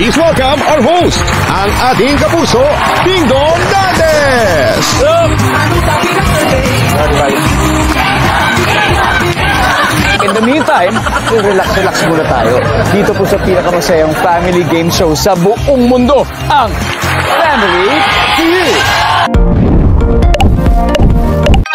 Please welcome our host, ang ating kapuso, Dingdong Dantes! In the meantime, relax muna tayo. Dito po sa pinakamasayang family game show sa buong mundo, ang Family Feud.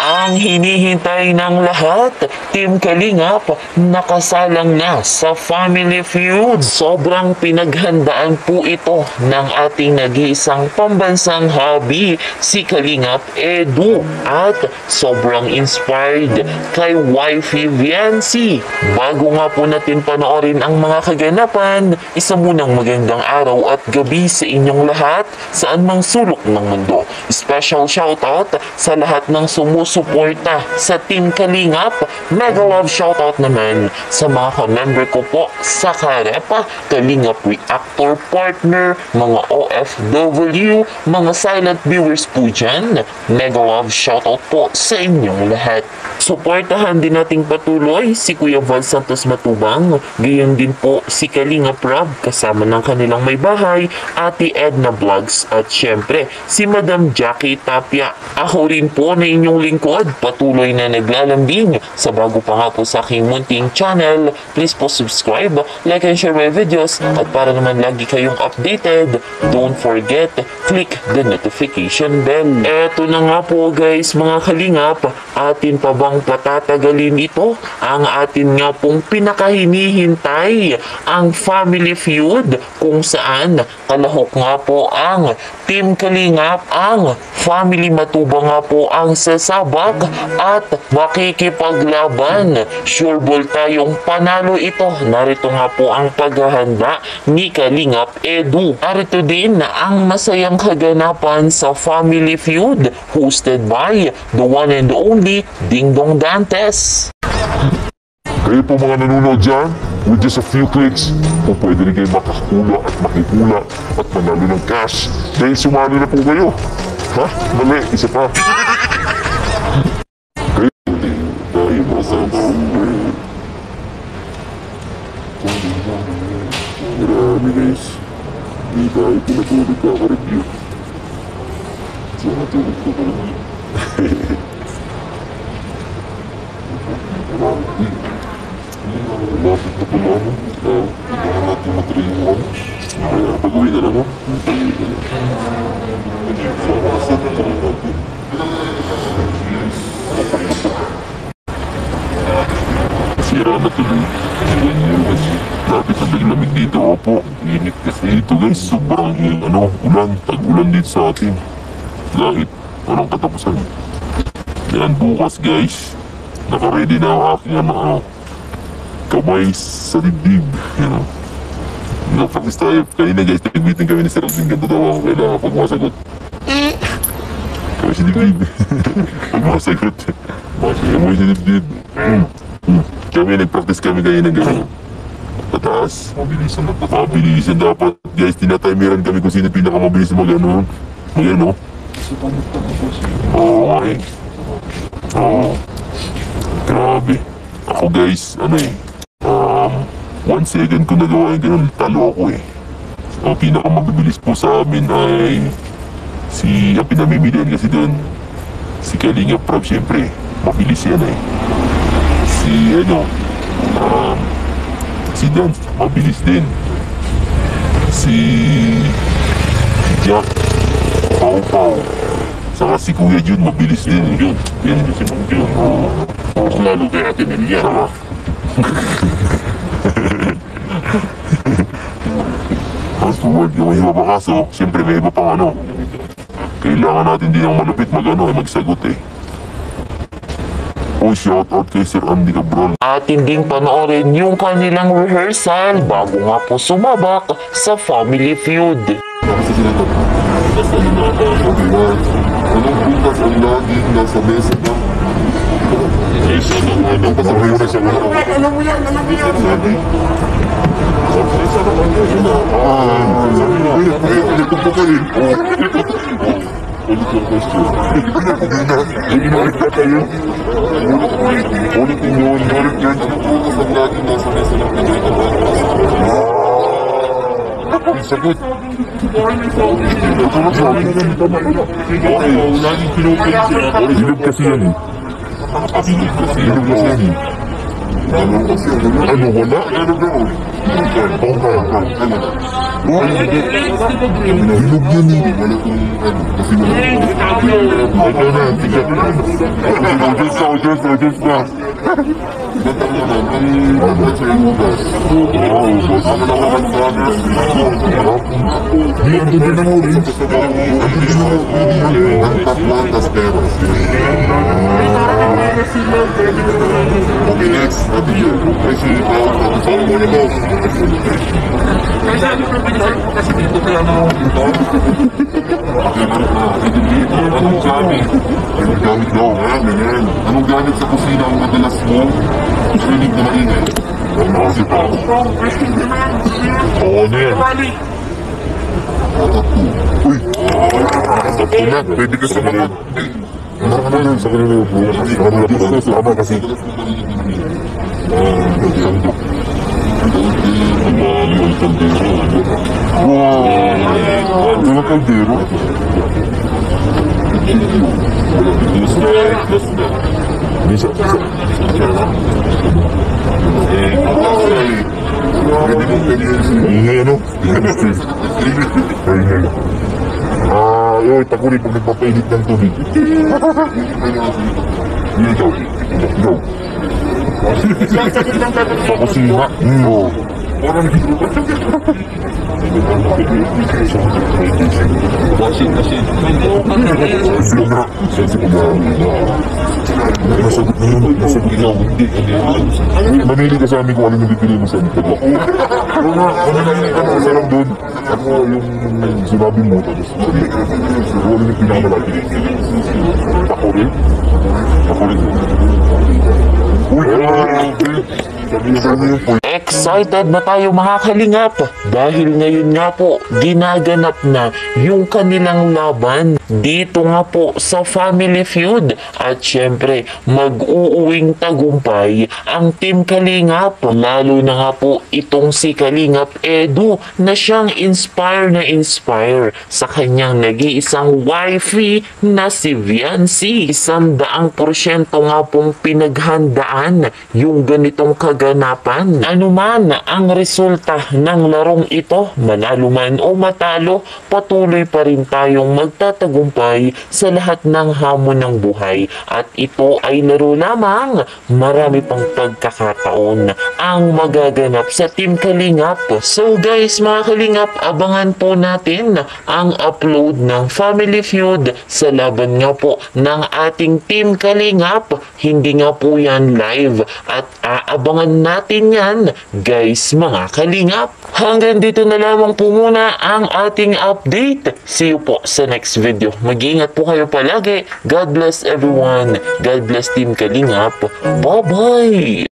Ang hinihintay ng lahat, Team Kalingap, nakasalang na sa Family Feud. Sobrang pinaghandaan po ito ng ating nag-iisang pambansang hobby, si Kalingap Edu. At sobrang inspired kay Wifey Viancy. Bago nga po natin panoorin ang mga kaganapan, isa munang magandang araw at gabi sa inyong lahat saan mang sulok ng mundo. Special shoutout sa lahat ng sumusuporta sa Team Kalingap. Mega love shoutout naman sa mga ka-member ko po sa Karepa, Kalingap Reactor Partner, mga OFW, mga silent viewers po dyan. Mega love shoutout po sa inyong lahat. Suportahan din nating patuloy si Kuya Val Santos Matubang, gayon din po si Kalingap Rob kasama ng kanilang may bahay, Ate Edna Vlogs at syempre si Madam Jackie Tapia. Ako rin po na inyong lingkod, patuloy na naglalambing sa bago pa nga po sa aking munting channel. Please po subscribe, like and share my videos, at para naman lagi kayong updated, don't forget, click the notification bell. Eto na nga po guys mga Kalingap, atin pa bang patatagalin ito? Ang atin nga pong pinakahinihintay, ang Family Feud, kung saan kalahok nga po ang Team Kalingap, ang Family Matubang nga po ang sasabak at makikipaglaban. Sure ball tayong panalo ito. Narito nga po ang paghahanda ni Kalingap Edu. Narito din ang masayang kaganapan sa Family Feud, hosted by the one and only Dingdong Dantes. Kayo po mga nanonood dyan, with just a few clicks, po pwede rin kayo makakula at makikula at manalo ng cash. Dahil sumali na po kayo. Ha? Mali, isa pa. Kayo din tayo masasawin. Marami guys. Hindi tayo pinatulog kaka-review. Sana tulog ko pa rin. Malapit na pala mo. Kailangan natin matriuhan. Kaya pag-uwi ka na mo. Pag-uwi ka na. Sana kaset na rin natin. Sira na tuloy. Lapit na naglamig dito. Opo, init kasi dito guys. Sobrang ulan. Tag-ulan dito sa atin. Kahit walang katapusan. Yan bukas guys. Naka-ready na ang aking kamay sa dibdib. Nag-practice tayo. Kanina guys, nag-meeting kami ni Sir Alvin. Ganto daw ako kailangan pag masagot. Kamay sa dibdib. Pag masagot. Kamay sa dibdib. Kami nag-practice kami kanina gano'n. Pataas. Mabilisan na pataas. Mabilisan dapat. Guys, tinatimiran kami kung sino pinakamabilis mag-ano. Mag-ano. Okay. Grabe. Ako guys, 1 second ko nagawa yung ganun, talo ako eh. Ang pinakamabilis po sa amin ay ang pinamimilian kasi doon, si Kalingap Rob, syempre, mabilis yan eh. Si Dance, mabilis din. Si Jack, Pau, saka si Kuya Jun, mabilis din. Yan si Mang Jun. Mas lalo kaya natin nila. Saka. Fast forward, yung iba pa kaso, siyempre may iba pang kailangan natin din ang malupit magsagot eh. Oh, shout out kay Sir Andy Cabral. Atin ding panoorin yung kanilang rehearsal bago nga po sumabak sa Family Feud. Kasi sila ito, basta nakasabihan, anong bukas ang laging nasa mesa na? Anong pasabi mo na siya? Alam mo yan. Ulit ko pa rin. Ulit yung question. Ulit ka tayo. Ulit yun. Anong bukas ang laging nasa mesa na? Ang sagot. Hinog kasi yan eh. Hinog kasi yan eh. Ano, wala? Hinog yan eh. Ito na, tigat na. Audience na. Di, andun din ang orange. Andun din ang orange. Ang tatlan, tas peros. Okay, next. Kasi follow mo na boss. Kasi dito kaya na ako dito. Anong gamit? Anong gamit daw? Anong gamit sa kusina ang madalas mo? Rinig na maingay. Ang nakasip ako. Oo, ano yan? Tattoo. Uy! Tattoo na. Pwede ka sa mga... Ano yun sa kanila yung buwan? Sa kanila po na sama kasi... Sandok. Wow! Ano na kaldero? Bisa. Ingay ano? Ingay. Yun, takunin pag nagpapainit ng tubig. Ikaw. Ikaw. Sa kusina. Oo. Washing machine. Sino? Nasagot na yun. Nasagot ikaw. Mamili ka sa amin kung alin yung bibili mo sa amin. Ano na? Ano sa lang doon? Ako yung sinabi mo. Tapos kung alin yung pinakamalaki. Ako rin? Ako rin. Uy! Sabi na sa amin yung point. Excited na tayo mga kalingap dahil ngayon nga po ginaganap na yung kanilang laban dito nga po sa Family Feud at syempre mag-uuwing tagumpay ang Team Kalingap, lalo na nga po itong si Kalingap Edu na siyang inspire sa kanyang nag-iisang wifey na si Viancy. 100% nga pong pinaghandaan yung ganitong kaganapan. Ano man ang resulta ng larong ito, manalo man o matalo, patuloy pa rin tayong magtatagumpay sa lahat ng hamon ng buhay. At ito ay laro lamang, marami pang pagkakataon ang magaganap sa Team Kalingap. So guys, mga Kalingap, abangan po natin ang upload ng Family Feud sa laban nga po ng ating Team Kalingap. Hindi nga po yan live at aabangan natin yan guys, mga Kalingap. Hanggang dito na lamang po muna ang ating update. See you po sa next video. Mag-iingat po kayo palagi. God bless everyone. God bless Team Kalingap. Bye-bye!